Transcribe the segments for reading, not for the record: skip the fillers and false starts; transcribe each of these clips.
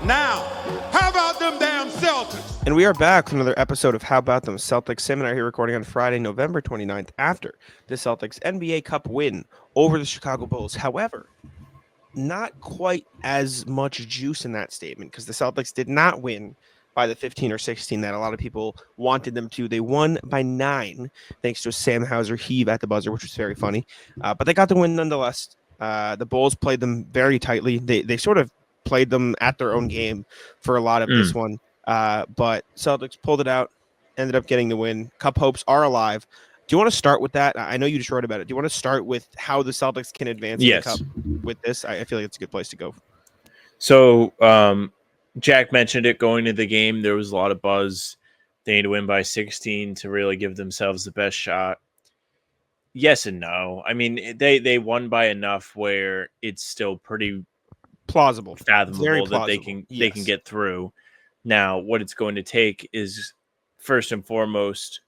Now, how about them damn Celtics? And we are back with another episode of How About Them Celtics. Sam and I are here recording on Friday, November 29th, after the Celtics NBA Cup win over the Chicago Bulls. However, not quite as much juice in that statement because the Celtics did not win by the 15 or 16 that a lot of people wanted them to. They won by 9 thanks to a Sam Hauser heave at the buzzer, which was very funny. But they got the win nonetheless. The Bulls played them very tightly. They sort of played them at their own game for a lot of this one. But Celtics pulled it out, ended up getting the win. Cup hopes are alive. Do you want to start with that? I know you just wrote about it. Do you want to start with how the Celtics can advance in the Cup with this? I feel like it's a good place to go. So Jack mentioned it going into the game. There was a lot of buzz. They need to win by 16 to really give themselves the best shot. Yes and no. I mean, they won by enough where it's still pretty plausible, fathomable that they can get through. Now, what it's going to take is, first and foremost,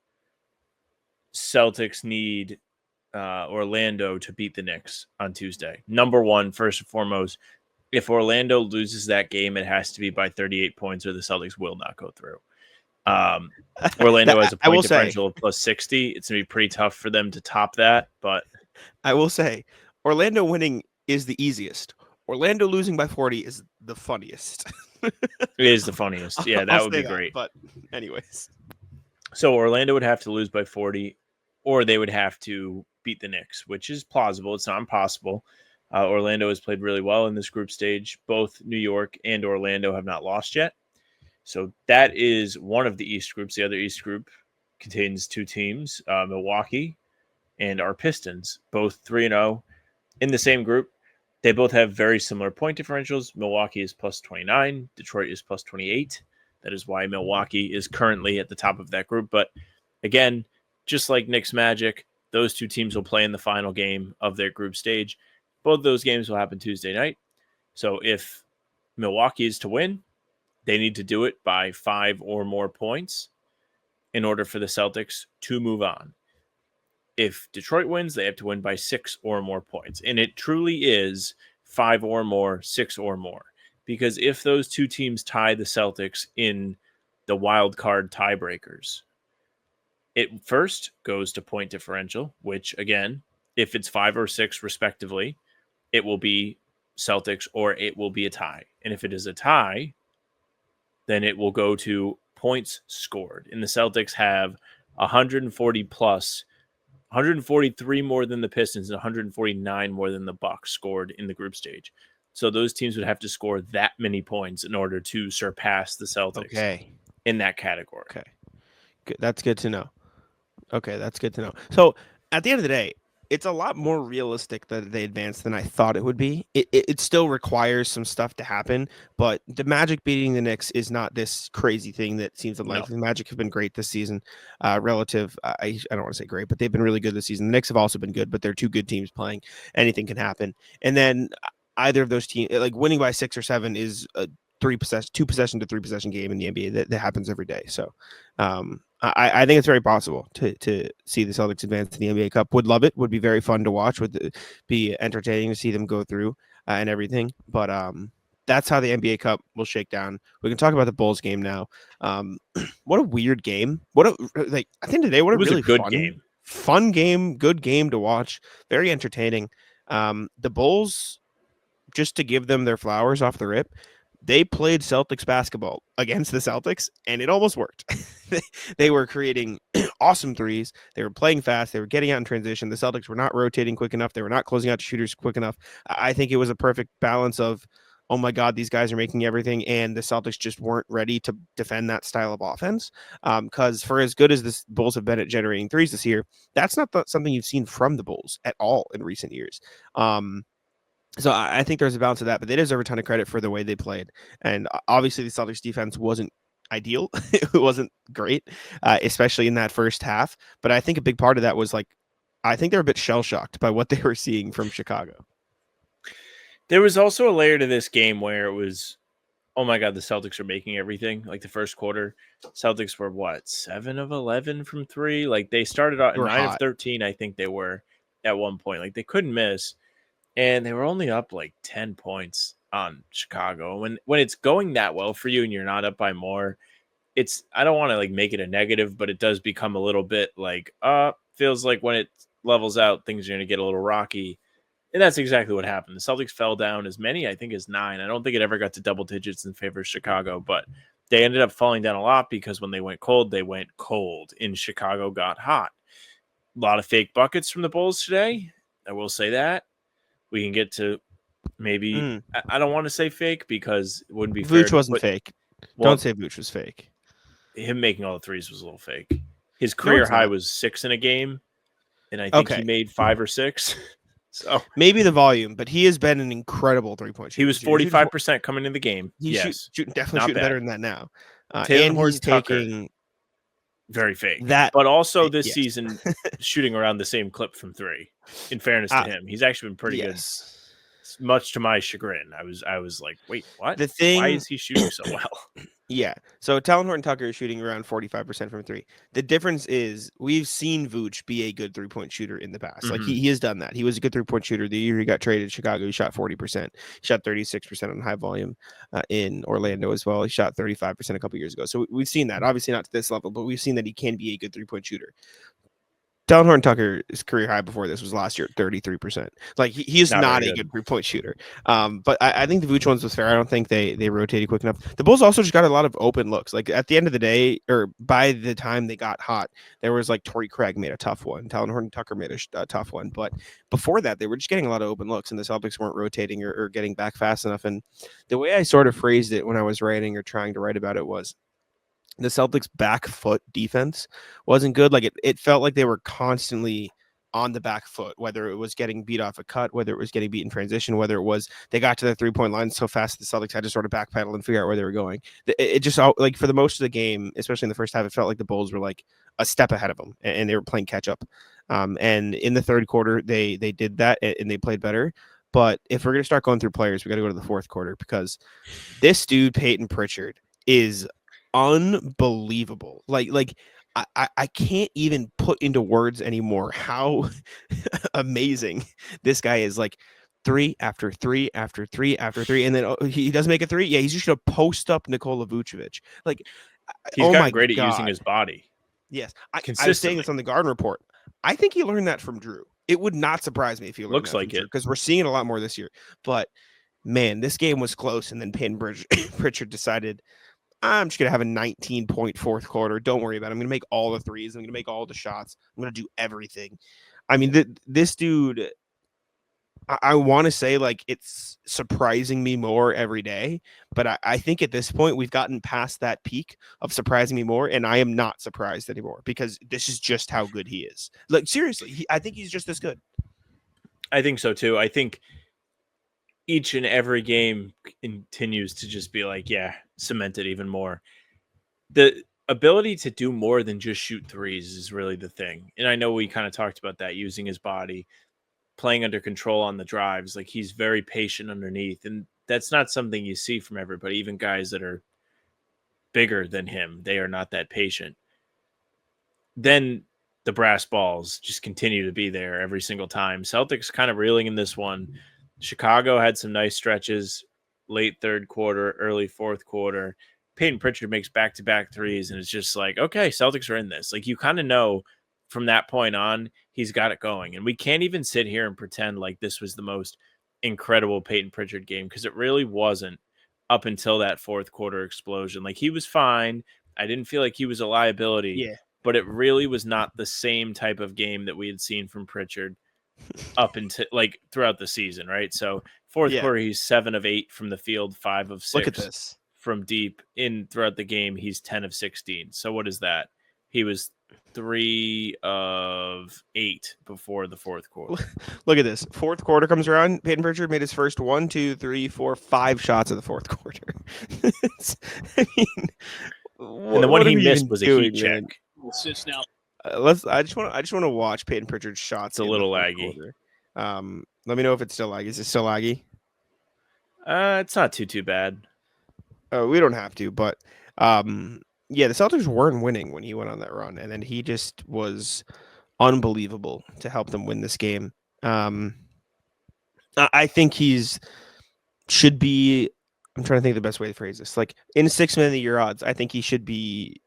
Celtics need Orlando to beat the Knicks on Tuesday. Number one, first and foremost, if Orlando loses that game, it has to be by 38 points or the Celtics will not go through. Orlando has a point differential of plus 60. It's going to be pretty tough for them to top that. But I will say, Orlando winning is the easiest. Orlando losing by 40 is the funniest. It is the funniest. Yeah, that would be great. But anyways. So Orlando would have to lose by 40, or they would have to beat the Knicks, which is plausible. It's not impossible. Orlando has played really well in this group stage. Both New York and Orlando have not lost yet. So that is one of the East groups. The other East group contains two teams, Milwaukee and our Pistons, both 3-0 in the same group. They both have very similar point differentials. Milwaukee is plus 29. Detroit is plus 28. That is why Milwaukee is currently at the top of that group. But again, just like Knicks Magic, those two teams will play in the final game of their group stage. Both those games will happen Tuesday night. So if Milwaukee is to win, they need to do it by 5 or more points in order for the Celtics to move on. If Detroit wins, they have to win by 6 or more points. And it truly is 5 or more, 6 or more. Because if those two teams tie the Celtics in the wild card tiebreakers, it first goes to point differential, which, again, if it's 5 or 6 respectively, it will be Celtics or it will be a tie. And if it is a tie, then it will go to points scored. And the Celtics have 140 plus 143 more than the Pistons and 149 more than the Bucks scored in the group stage. So those teams would have to score that many points in order to surpass the Celtics in that category. Okay. Good. That's good to know. Okay, that's good to know. So at the end of the day, it's a lot more realistic that they advance than I thought it would be. It still requires some stuff to happen, but the Magic beating the Knicks is not this crazy thing that seems unlikely. The Magic have been great this season, I don't want to say great, but they've been really good this season. The Knicks have also been good, but they're two good teams playing. Anything can happen. And then either of those teams, like winning by 6 or 7 is a 2 possession to 3 possession game in the NBA that happens every day. So I think it's very possible to see the Celtics advance to the NBA Cup. Would love it. Would be very fun to watch. Would be entertaining to see them go through and everything. But that's how the NBA Cup will shake down. We can talk about the Bulls game now. What a weird game. At the end of the day, what a really fun game, good game to watch. Very entertaining. The Bulls, just to give them their flowers off the rip, they played Celtics basketball against the Celtics, and it almost worked. They were creating awesome threes. They were playing fast. They were getting out in transition. The Celtics were not rotating quick enough. They were not closing out shooters quick enough. I think it was a perfect balance of, oh my God, these guys are making everything, and the Celtics just weren't ready to defend that style of offense. Because for as good as the Bulls have been at generating threes this year, that's not something you've seen from the Bulls at all in recent years. So I think there's a balance of that, but they deserve a ton of credit for the way they played. And obviously the Celtics defense wasn't ideal. It wasn't great, especially in that first half. But I think a big part of that was I think they're a bit shell-shocked by what they were seeing from Chicago. There was also a layer to this game where it was, oh my God, the Celtics are making everything. Like the first quarter, Celtics were 7 of 11 from 3. Like they started out 9 of 13. I think they were at one point. Like they couldn't miss. And they were only up 10 points on Chicago. When it's going that well for you and you're not up by more, I don't want to like make it a negative, but it does become a little bit like feels like when it levels out, things are going to get a little rocky. And that's exactly what happened. The Celtics fell down as many, I think, as 9. I don't think it ever got to double digits in favor of Chicago, but they ended up falling down a lot because when they went cold, and Chicago got hot. A lot of fake buckets from the Bulls today. I will say that. We can get to maybe, I don't want to say fake because it wouldn't be fair. Vooch wasn't fake. Don't say Vooch was fake. Him making all the threes was a little fake. His career high was 6 in a game, and I think he made 5 or 6. So maybe the volume, but he has been an incredible 3-point shooter. He was 45% coming into the game. He's definitely shooting better than that now. And he's taking very fake. But also this season, shooting around the same clip from 3. In fairness to him, he's actually been pretty good. Much to my chagrin, I was like, wait, what? Why is he shooting so well? Yeah. So Talon Horton-Tucker is shooting around 45% from 3. The difference is we've seen Vooch be a good 3-point shooter in the past. Like he has done that. He was a good 3-point shooter. The year he got traded to Chicago, he shot 40%. He shot 36% on high volume in Orlando as well. He shot 35% a couple years ago. So we've seen that. Obviously not to this level, but we've seen that he can be a good 3-point shooter. Talon Horton-Tucker's career high before this was last year at 33%. Like he is not a good 3-point shooter. But I think the Vooch ones was fair. I don't think they rotated quick enough. The Bulls also just got a lot of open looks. Like at the end of the day, or by the time they got hot, there was like Torrey Craig made a tough one. Talon Horton-Tucker made a tough one. But before that, they were just getting a lot of open looks, and the Celtics weren't rotating or getting back fast enough. And the way I sort of phrased it when I was writing or trying to write about it was, the Celtics' back foot defense wasn't good. Like it felt like they were constantly on the back foot, whether it was getting beat off a cut, whether it was getting beat in transition, whether it was they got to the 3-point line so fast the Celtics had to sort of backpedal and figure out where they were going. It just, like, for the most of the game, especially in the first half, it felt like the Bulls were like a step ahead of them and they were playing catch up. And in the third quarter, they did that and they played better. But if we're going to start going through players, we got to go to the fourth quarter, because this dude, Payton Pritchard, is unbelievable. Like I can't even put into words anymore how amazing this guy is. Like 3 after 3 after 3 after 3, and then he doesn't make a 3. Yeah, he's just gonna post up Nikola Vucevic. Like he's gotten great at using his body. Yes, I was saying this on the Garden Report. I think he learned that from Drew. It would not surprise me if he learned Looks that like from it, because we're seeing it a lot more this year. But man, this game was close, and then Payton Pritchard decided, I'm just going to have a 19-point fourth quarter. Don't worry about it. I'm going to make all the threes. I'm going to make all the shots. I'm going to do everything. I mean, this dude, I want to say, like, it's surprising me more every day. But I think at this point, we've gotten past that peak of surprising me more. And I am not surprised anymore, because this is just how good he is. Like, seriously, I think he's just this good. I think so, too. I think each and every game continues to just be like, yeah, cemented even more. The ability to do more than just shoot threes is really the thing. And I know we kind of talked about that, using his body, playing under control on the drives. Like, he's very patient underneath. And that's not something you see from everybody. Even guys that are bigger than him, they are not that patient. Then the brass balls just continue to be there every single time. Celtics kind of reeling in this one. Chicago had some nice stretches late third quarter, early fourth quarter. Payton Pritchard makes back-to-back threes, and it's just like, okay, Celtics are in this. Like, you kind of know from that point on, he's got it going. And we can't even sit here and pretend like this was the most incredible Payton Pritchard game, because it really wasn't up until that fourth quarter explosion. Like, he was fine. I didn't feel like he was a liability. Yeah. But it really was not the same type of game that we had seen from Pritchard up until, like, throughout the season, right? So fourth quarter, he's 7 of 8 from the field, 5 of 6 Look at this. from deep. In throughout the game, he's 10 of 16. So what is that? He was 3 of 8 before the fourth quarter. Look at this. Fourth quarter comes around. Payton Pritchard made his first 1, 2, 3, 4, 5 shots of the fourth quarter. I mean, and the one he missed was a heat check. Now. I just want to watch Payton Pritchard's shots. It's a little laggy. Let me know if it's still laggy. Is it still laggy? It's not too bad. We don't have to, but yeah, the Celtics weren't winning when he went on that run, and then he just was unbelievable to help them win this game. I think he's should be. I'm trying to think of the best way to phrase this. Like in 6 man of the year odds, I think he should be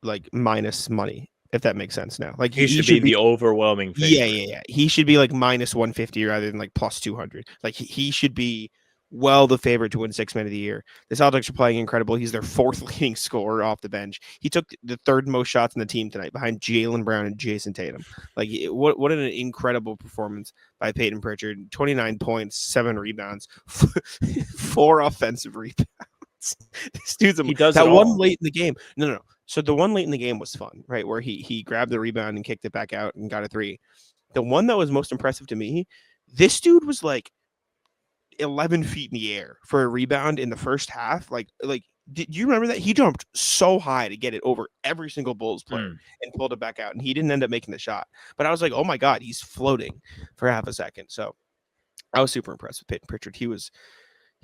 like minus money, if that makes sense now. Like He should be the overwhelming favorite. Yeah. He should be like minus 150 rather than like plus 200. Like he should be well the favorite to win 6 man of the year. The Celtics are playing incredible. He's their 4th leading scorer off the bench. He took the 3rd most shots in the team tonight behind Jaylen Brown and Jayson Tatum. Like what an incredible performance by Payton Pritchard. 29 points, 7 rebounds, 4 offensive rebounds. This dude's he does that it one all. late in the game. No. So the one late in the game was fun, right? Where he grabbed the rebound and kicked it back out and got a 3. The one that was most impressive to me, this dude was like 11 feet in the air for a rebound in the first half. Like, did you remember that? He jumped so high to get it over every single Bulls player and pulled it back out, and he didn't end up making the shot. But I was like, oh my God, he's floating for half a second. So I was super impressed with Payton Pritchard. He was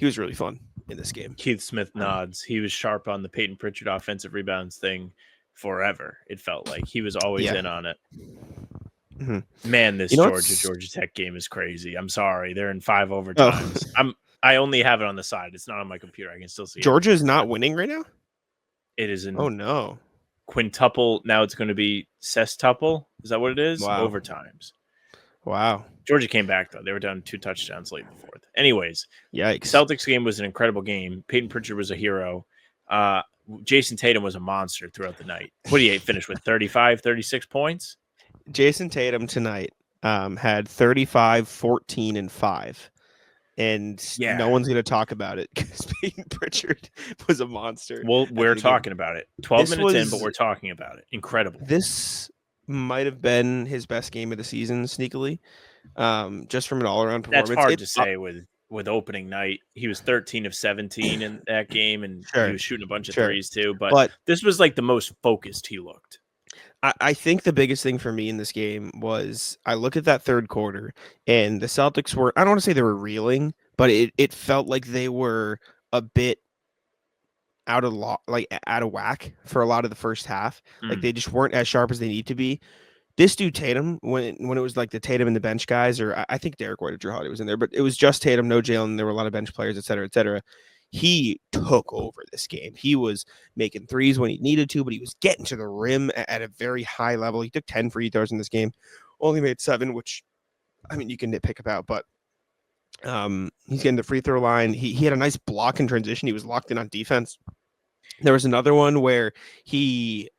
really fun in this game. Keith Smith nods. He was sharp on the Payton Pritchard offensive rebounds thing forever. It felt like he was always in on it. Mm-hmm. Man, this Georgia Tech game is crazy. I'm sorry. They're in 5 overtimes. I only have it on the side. It's not on my computer. I can still see Georgia is not winning right now? It is in quintuple. Now it's going to be sextuple. Is that what it is? Wow. Overtimes. Wow. Georgia came back, though. They were down 2 touchdowns late in the 4th. Anyways, yikes. Celtics game was an incredible game. Payton Pritchard was a hero. Jayson Tatum was a monster throughout the night. What did he finish with? 35, 36 points? Jayson Tatum tonight had 35, 14, and 5. And no one's going to talk about it because Payton Pritchard was a monster. Well, we're talking about it. 12 minutes in, but we're talking about it. Incredible. This might have been his best game of the season, sneakily, just from an all-around performance. That's hard to say with opening night. He was 13 of 17 in that game, and he was shooting a bunch of threes too. But this was like the most focused he looked. I think the biggest thing for me in this game was I look at that third quarter and the Celtics were, I don't want to say they were reeling, but it felt like they were a bit out of whack for a lot of the first half. Like they just weren't as sharp as they need to be. This dude Tatum, when it was like the Tatum and the bench guys, or I think Derek White or Drew Holiday was in there, but it was just Tatum, no Jaylen. There were a lot of bench players, et cetera, et cetera. He took over this game. He was making threes when he needed to, but he was getting to the rim at a very high level. He took 10 free throws in this game, only made 7, which, I mean, you can nitpick about, but he's getting the free throw line. He had a nice block in transition. He was locked in on defense. There was another one where he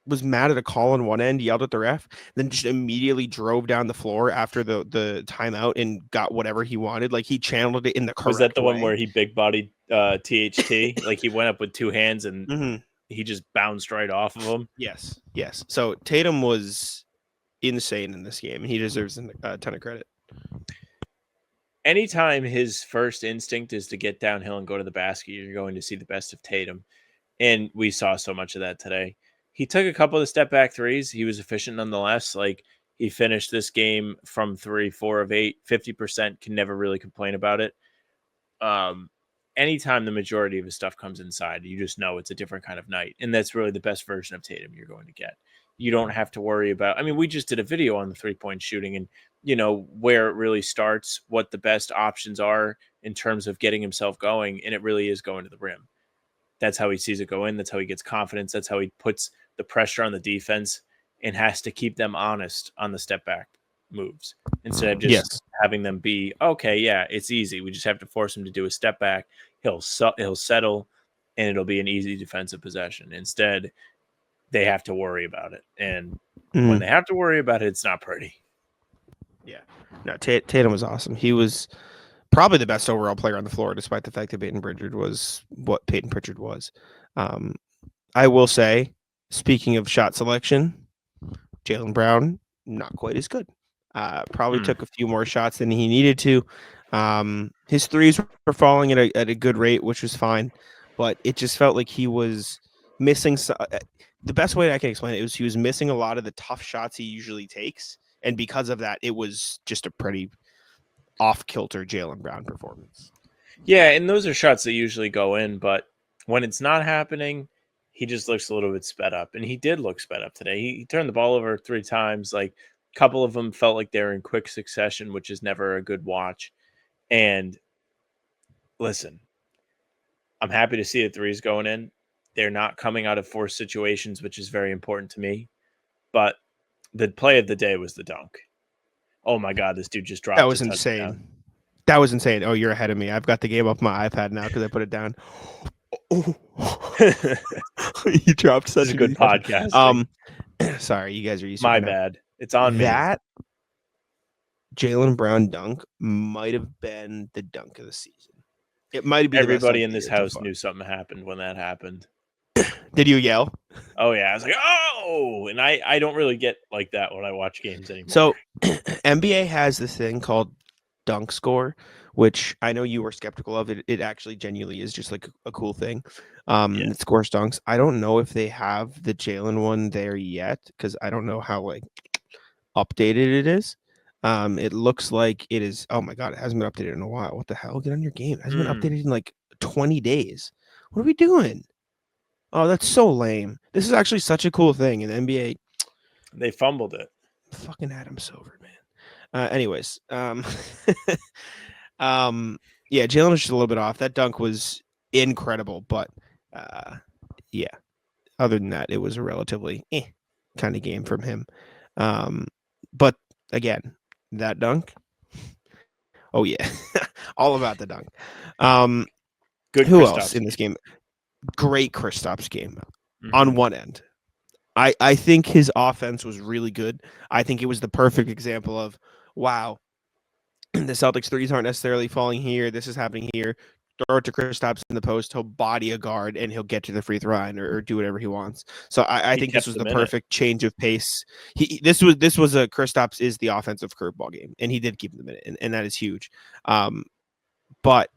was mad at a call on one end, yelled at the ref, then just immediately drove down the floor after the timeout and got whatever he wanted. Like he channeled it in the correct way. Was that the one where he big bodied THT? Like he went up with 2 hands and he just bounced right off of him? Yes. So Tatum was insane in this game, and he deserves a ton of credit. Anytime his first instinct is to get downhill and go to the basket, you're going to see the best of Tatum. And we saw so much of that today. He took a couple of step back threes. He was efficient nonetheless. Like he finished this game from 3, 4 of 8, 50%. Can never really complain about it. Anytime the majority of his stuff comes inside, you just know it's a different kind of night. And that's really the best version of Tatum you're going to get. You don't have to worry about, I mean, we just did a video on the 3-point shooting and, you know, where it really starts, what the best options are in terms of getting himself going. And it really is going to the rim. That's how he sees it go in. That's how he gets confidence. That's how he puts the pressure on the defense and has to keep them honest on the step back moves instead of just having them be, okay, yeah, it's easy. We just have to force him to do a step back. He'll settle and it'll be an easy defensive possession. Instead, they have to worry about it. And when they have to worry about it, it's not pretty. Yeah. No, Tatum was awesome. He was probably the best overall player on the floor, despite the fact that Payton Pritchard was what Payton Pritchard was. I will say, speaking of shot selection, Jaylen Brown, not quite as good. Probably took a few more shots than he needed to. His threes were falling at a good rate, which was fine, but it just felt like he was missing. The best way I can explain it was he was missing a lot of the tough shots he usually takes, and because of that, it was just a pretty off-kilter Jaylen Brown performance. Yeah, and those are shots that usually go in, but when it's not happening, he just looks a little bit sped up, and he did look sped up today. He turned the ball over 3 times. Like a couple of them felt like they were in quick succession, which is never a good watch. And listen, I'm happy to see the threes going in. They're not coming out of forced situations, which is very important to me. But the play of the day was the dunk. Oh my God, this dude just That dropped a was touchdown. insane. That was insane. Oh, you're ahead of me. I've got the game up my iPad now because I put it down. You dropped such This is good easy touch. podcasting. Sorry, you guys are used to My it now. bad. It's on me. That Jaylen Brown dunk might have been the dunk of the season. It might be Everybody the in best this dunk of the year so house far. knew something happened when that happened. Did you yell? Oh yeah, I was like, oh, and I don't really get like that when I watch games anymore. So NBA has this thing called dunk score, which I know you were skeptical of. It actually genuinely is just like a cool thing. Yeah. It scores dunks. I don't know if they have the Jaylen one there yet because I don't know how like updated it is. It looks like it is. Oh my God, it hasn't been updated in a while. What the hell? Get on your game. It hasn't been updated in like 20 days. What are we doing? Oh, that's so lame. This is actually such a cool thing in the NBA. They fumbled it. Fucking Adam Silver, man. Anyways, yeah, Jalen was just a little bit off. That dunk was incredible, but yeah. Other than that, it was a relatively kind of game from him. But again, that dunk. Oh yeah, all about the dunk. Good. Who Kristaps. else in this game? Great Kristaps game Mhm. on one end. I think his offense was really good. I think it was the perfect example of, wow, the Celtics threes aren't necessarily falling here. This is happening here. Throw it to Kristaps in the post. He'll body a guard and he'll get to the free throw line or do whatever he wants. So I He think this kept was them the in it. perfect change of pace. This was a Kristaps is the offensive curveball game, and he did keep them in it, and that is huge. But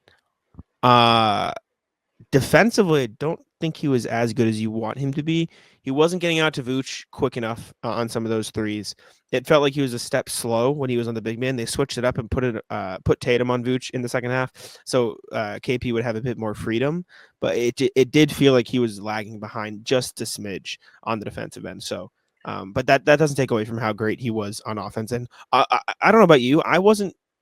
defensively, I don't think he was as good as you want him to be. He wasn't getting out to Vooch quick enough on some of those threes. It felt like he was a step slow when he was on the big man. They switched it up and put Tatum on Vooch in the second half, so KP would have a bit more freedom. But it did feel like he was lagging behind just a smidge on the defensive end. So, but that doesn't take away from how great he was on offense. And I don't know about you,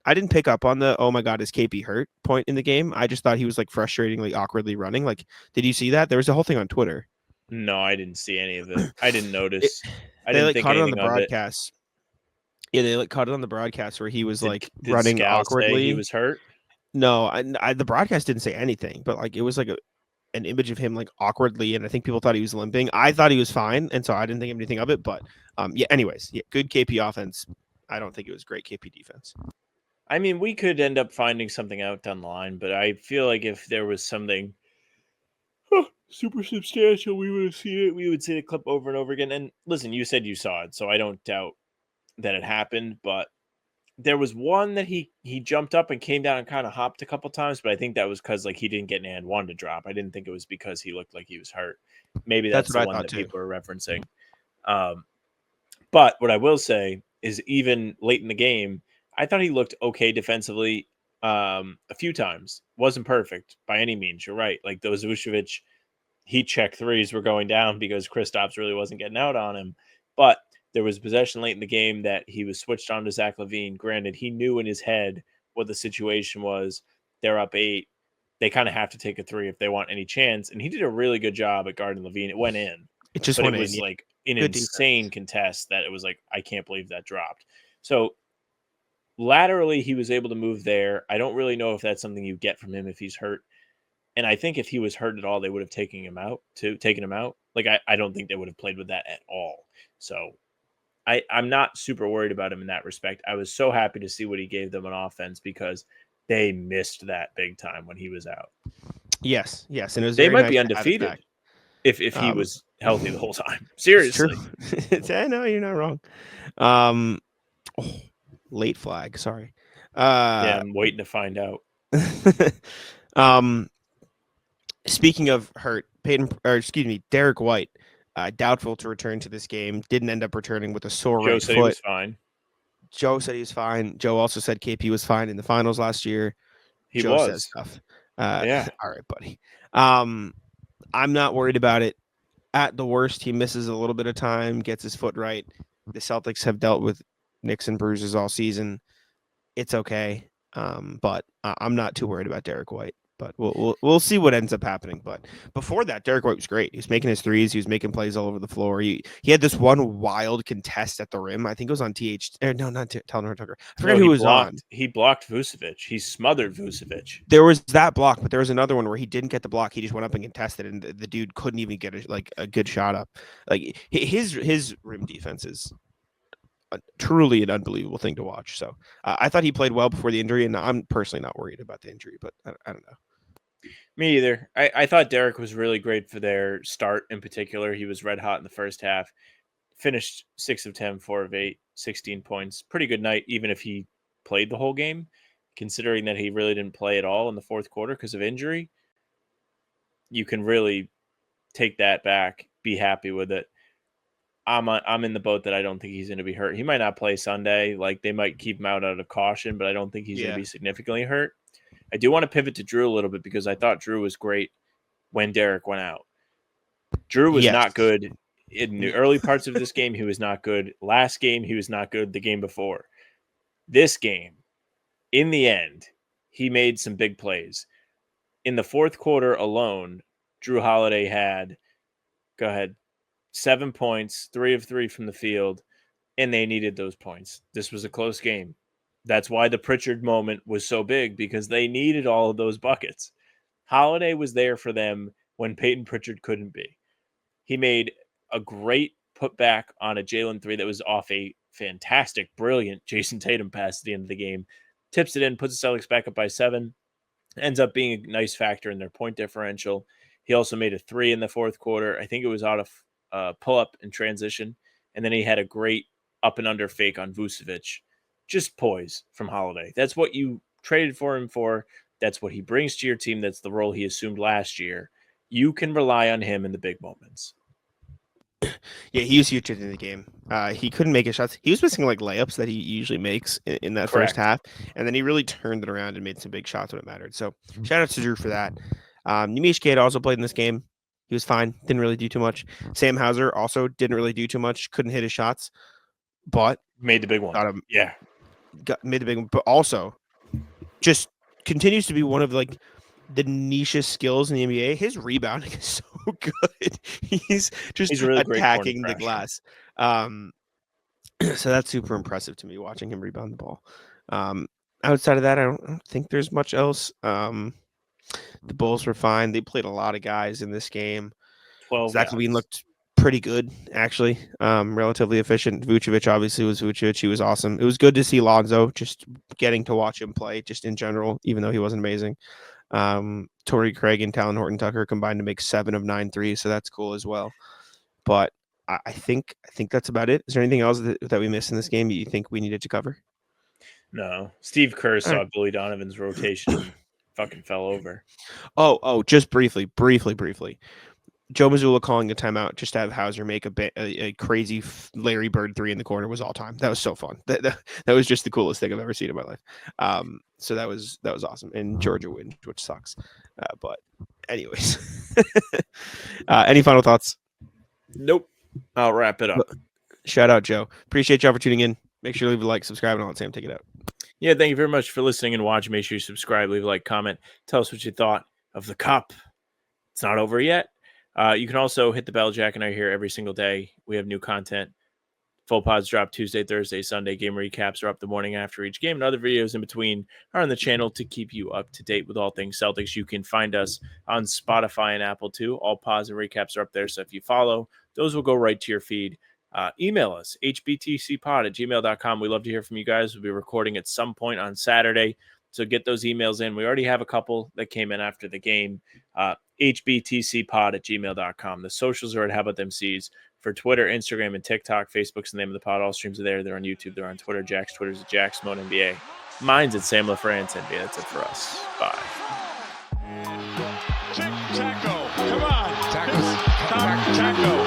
I didn't pick up on the, oh my God, is KP hurt point in the game. I just thought he was like frustratingly awkwardly running. Like, did you see that? There was a whole thing on Twitter. No, I didn't see any of it. I didn't notice. I They didn't like think caught it on anything the of it. broadcast. Yeah, they like caught it on the broadcast where he was like Did running Scal awkwardly. say he was hurt? No, the broadcast didn't say anything, but like it was like an image of him like awkwardly, and I think people thought he was limping. I thought he was fine, and so I didn't think anything of it. But yeah. Anyways, yeah, good KP offense. I don't think it was great KP defense. I mean, we could end up finding something out down the line, but I feel like if there was something super substantial, we would have seen it. We would see the clip over and over again. And listen, you said you saw it, so I don't doubt that it happened. But there was one that he jumped up and came down and kind of hopped a couple times, but I think that was because like he didn't get an and one to drop. I didn't think it was because he looked like he was hurt. Maybe that's what the I one thought that too. people are referencing. But what I will say is even late in the game, I thought he looked okay defensively a few times. Wasn't perfect by any means. You're right. Like those Vucevic heat check threes were going down because Kristaps really wasn't getting out on him. But there was possession late in the game that he was switched on to Zach LaVine. Granted, he knew in his head what the situation was. They're up 8. They kind of have to take a 3 if they want any chance. And he did a really good job at guarding LaVine. It went in. It just but went it was in. like an Good insane contest that it was like, I can't believe that dropped. So laterally, he was able to move there. I don't really know if that's something you get from him if he's hurt. And I think if he was hurt at all, they would have taken him out. Like, I don't think they would have played with that at all. So I'm not super worried about him in that respect. I was so happy to see what he gave them on offense because they missed that big time when he was out. Yes. And it was they very might nice be to have it undefeated back. if he was healthy the whole time. Seriously. It's true. I know you're not wrong. Late flag. Sorry. Yeah, I'm waiting to find out. Speaking of hurt, Derek White, doubtful to return to this game. Didn't end up returning with a sore Joe right said foot. he was fine. Joe said he was fine. Joe also said KP was fine in the finals last year. Joe says stuff. Yeah. All right, buddy. I'm not worried about it. At the worst, he misses a little bit of time, gets his foot right. The Celtics have dealt with nicks and bruises all season. It's okay. But I'm not too worried about Derek White. But we'll see what ends up happening. But before that, Derek White was great. He was making his threes. He was making plays all over the floor. He had this one wild contest at the rim. I think it was on not Talon Tucker. I forgot who was on. He blocked Vucevic. He smothered Vucevic. There was that block, but there was another one where he didn't get the block. He just went up and contested, and the dude couldn't even get a good shot up. Like his rim defense is truly an unbelievable thing to watch. So I thought he played well before the injury, and I'm personally not worried about the injury, but I don't know. Me either. I thought Derek was really great for their start in particular. He was red hot in the first half, finished 6 of 10, 4 of 8, 16 points. Pretty good night, even if he played the whole game, considering that he really didn't play at all in the fourth quarter because of injury. You can really take that back, be happy with it. I'm in the boat that I don't think he's going to be hurt. He might not play Sunday. Like, they might keep him out of caution, but I don't think he's going to be significantly hurt. I do want to pivot to Drew a little bit because I thought Drew was great when Derek went out. Drew was not good in the early parts of this game. He was not good. Last game, he was not good. The game before. This game, in the end, he made some big plays. In the fourth quarter alone, Drew Holiday had, 7 points, 3 of 3 from the field, and they needed those points. This was a close game. That's why the Pritchard moment was so big, because they needed all of those buckets. Holiday was there for them when Payton Pritchard couldn't be. He made a great putback on a Jaylen 3 that was off a fantastic, brilliant Jayson Tatum pass at the end of the game. Tips it in, puts the Celtics back up by 7. Ends up being a nice factor in their point differential. He also made a 3 in the fourth quarter. I think it was out of pull-up and transition. And then he had a great up and under fake on Vucevic. Just poise from Holiday. That's what you traded for him for. That's what he brings to your team. That's the role he assumed last year. You can rely on him in the big moments. Yeah, he was huge in the game. He couldn't make his shots. He was missing like layups that he usually makes in that first half. And then he really turned it around and made some big shots when it mattered. So shout out to Drew for that. Nimish Kate also played in this game. He was fine. Didn't really do too much. Sam Hauser also didn't really do too much. Couldn't hit his shots. But made the big one. Made the big one. But also just continues to be one of like the niche skills in the NBA. His rebounding is so good. He's really attacking the glass. So that's super impressive to me, watching him rebound the ball. Outside of that, I don't think there's much else. The Bulls were fine. They played a lot of guys in this game. Zach LaVine looked pretty good, actually. Relatively efficient. Vucevic obviously was Vucevic. He was awesome. It was good to see Lonzo, just getting to watch him play, just in general, even though he wasn't amazing. Torrey Craig and Talon Horton-Tucker combined to make 7 of 9 threes, so that's cool as well. But I think that's about it. Is there anything else that we missed in this game that you think we needed to cover? No. Steve Kerr saw Billy Donovan's rotation and fucking fell over. Oh, just briefly. Joe Mazzulla calling a timeout just to have Hauser make a crazy Larry Bird 3 in the corner was all time. That was so fun. That was just the coolest thing I've ever seen in my life. So that was awesome. And Georgia wins, which sucks. But anyways, any final thoughts? Nope. I'll wrap it up. Shout out, Joe. Appreciate y'all for tuning in. Make sure to leave a like, subscribe, and I'll let Sam take it out. Yeah, thank you very much for listening and watching. Make sure you subscribe, leave a like, comment. Tell us what you thought of the cup. It's not over yet. You can also hit the bell. Jack and I are here every single day. We have new content. Full pods drop Tuesday, Thursday, Sunday. Game recaps are up the morning after each game, and other videos in between are on the channel to keep you up to date with all things Celtics. You can find us on Spotify and Apple too. All pods and recaps are up there, so if you follow, those will go right to your feed. Email us, hbtcpod@gmail.com. We love to hear from you guys. We'll be recording at some point on Saturday, so get those emails in. We already have a couple that came in after the game. hbtcpod@gmail.com. The socials are at How About Them C's for Twitter, Instagram, and TikTok. Facebook's the name of the pod. All streams are there. They're on YouTube. They're on Twitter. Jack's Twitter's at Jack Simone NBA. Mine's at Sam LaFrance NBA. That's it for us. Bye. Taco. Come on. Taco.